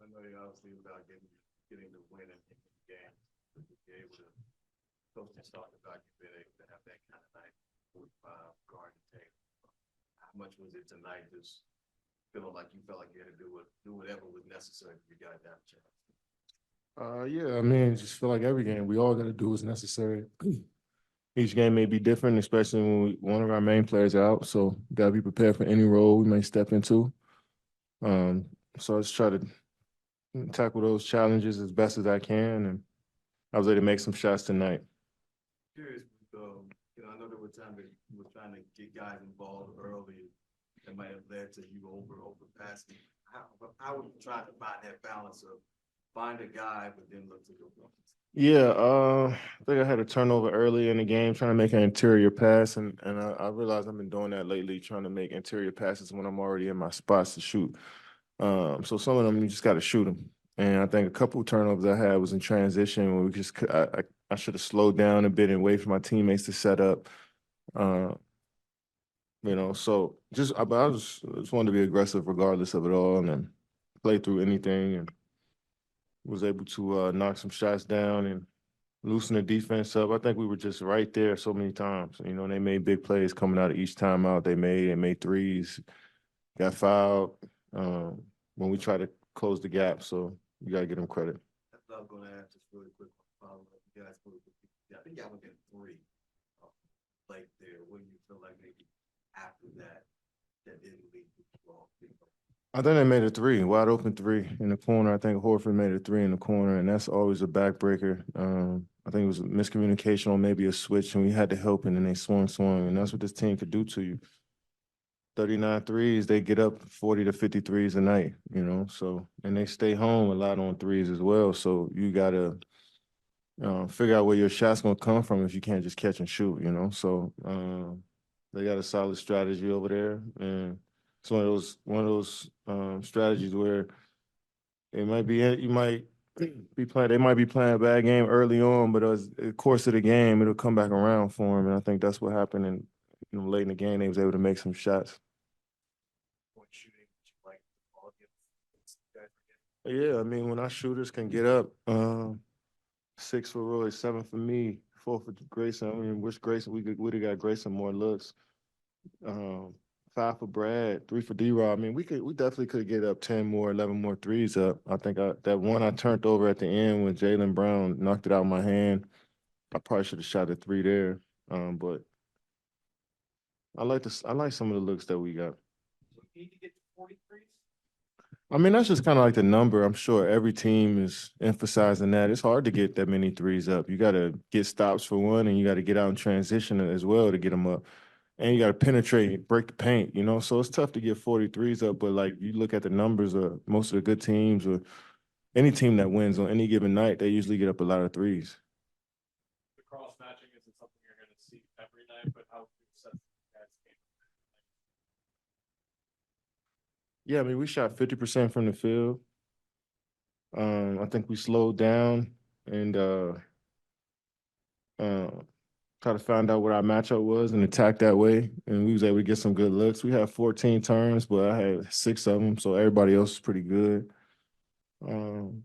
I know you obviously about getting the win in the game. To be able to coach and talk about you being able to have that kind of night with guard and take. How much was it tonight? Just feeling like you felt like you had to do whatever was necessary for you guys to have a chance. Yeah, I mean, just feel like every game we all got to do is necessary. Each game may be different, especially when one of our main players are out. So got to be prepared for any role we may step into. Um, so I just try to tackle those challenges as best as I can, and I was able to make some shots tonight. Curious, I know there were times that you were trying to get guys involved early that might have led to you overpassing. How would you try to find that balance of find a guy but then look to your points? Yeah, I think I had a turnover early in the game trying to make an interior pass, and I realized I've been doing that lately, trying to make interior passes when I'm already in my spots to shoot. So some of them you just got to shoot them. And I think a couple of turnovers I had was in transition where we just I should have slowed down a bit and wait for my teammates to set up. Uh, so but I just wanted to be aggressive regardless of it all, and then play through anything, and was able to knock some shots down and loosen the defense up. I think we were just right there so many times. They made big plays coming out of each timeout. They made threes, got fouled when we tried to close the gap. So you got to get them credit. That's what I was going to ask just really quick. Follow up. You guys, I think y'all went in three late there. What do you feel like maybe after that didn't lead to well? I think they made a three, wide open three in the corner. I think Horford made a three in the corner, and that's always a backbreaker. I think it was a miscommunication on maybe a switch, and we had to help, and then they swung, and that's what this team could do to you. 39 threes, they get up 40 to 50 threes a night. So, and they stay home a lot on threes as well. So you got to figure out where your shot's going to come from if you can't just catch and shoot. So they got a solid strategy over there. And it's one of those strategies where you might they might be playing a bad game early on, but as the course of the game, it'll come back around for them. And I think that's what happened. And late in the game, they was able to make some shots. Point shooting, like all guys Yeah, I mean, when our shooters can get up, 6 for Roy, 7 for me, 4 for Grayson. I mean, wish Grayson we'd have got Grayson more looks. Um, 5 for Brad, 3 for D-Rob. I mean, we definitely could get up 10 more, 11 more threes up. I think that one I turned over at the end when Jaylen Brown knocked it out of my hand. I probably should have shot a three there. But I like some of the looks that we got. So we need to get to 43s. I mean, that's just kind of like the number. I'm sure every team is emphasizing that. It's hard to get that many threes up. You got to get stops for one, and you got to get out in transition as well to get them up. And you got to penetrate, break the paint. So it's tough to get 43s up. But like you look at the numbers of most of the good teams or any team that wins on any given night, they usually get up a lot of threes. The cross matching isn't something you're going to see every night, but how successful you guys game. Yeah, I mean, we shot 50% from the field. I think we slowed down and uh, try to find out what our matchup was and attack that way. And we was able to get some good looks. We had 14 turns, but I had 6 of them, so everybody else was pretty good. Um,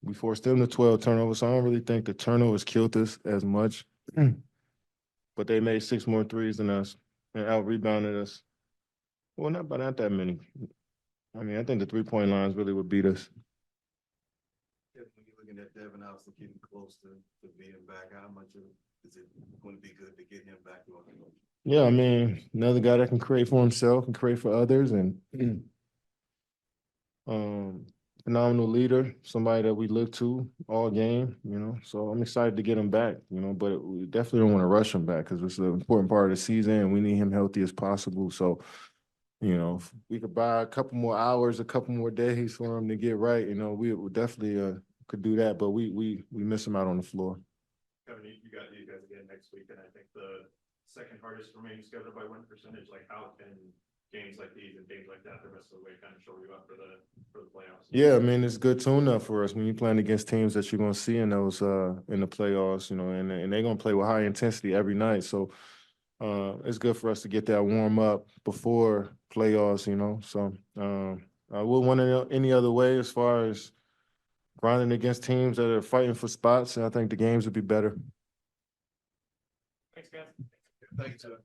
we forced them to 12 turnovers, so I don't really think the turnovers killed us as much. But they made 6 more threes than us and out-rebounded us. Well, not that many. I mean, I think the three-point lines really would beat us. Yeah, when you're looking at Devin obviously getting close to being back, how much is it going to be good to get him back on the coach? Yeah, I mean, another guy that can create for himself and create for others, and um, phenomenal leader, somebody that we look to all game. So I'm excited to get him back, but we definitely don't want to rush him back because it's an important part of the season and we need him healthy as possible. So, if we could buy a couple more hours, a couple more days for him to get right, we would definitely could do that, but we miss him out on the floor. Kevin, you got these guys again next week, and I think the second hardest remaining schedule by win percentage. Like, how can games like these and games like that the rest of the way kind of show you up for the playoffs? Yeah, I mean, it's good tune-up for us when you're playing against teams that you're going to see in those in the playoffs, and they're going to play with high intensity every night. So it's good for us to get that warm up before playoffs. So I wouldn't want it any other way as far as grinding against teams that are fighting for spots. And I think the games would be better. Thanks, guys. Thank you, sir.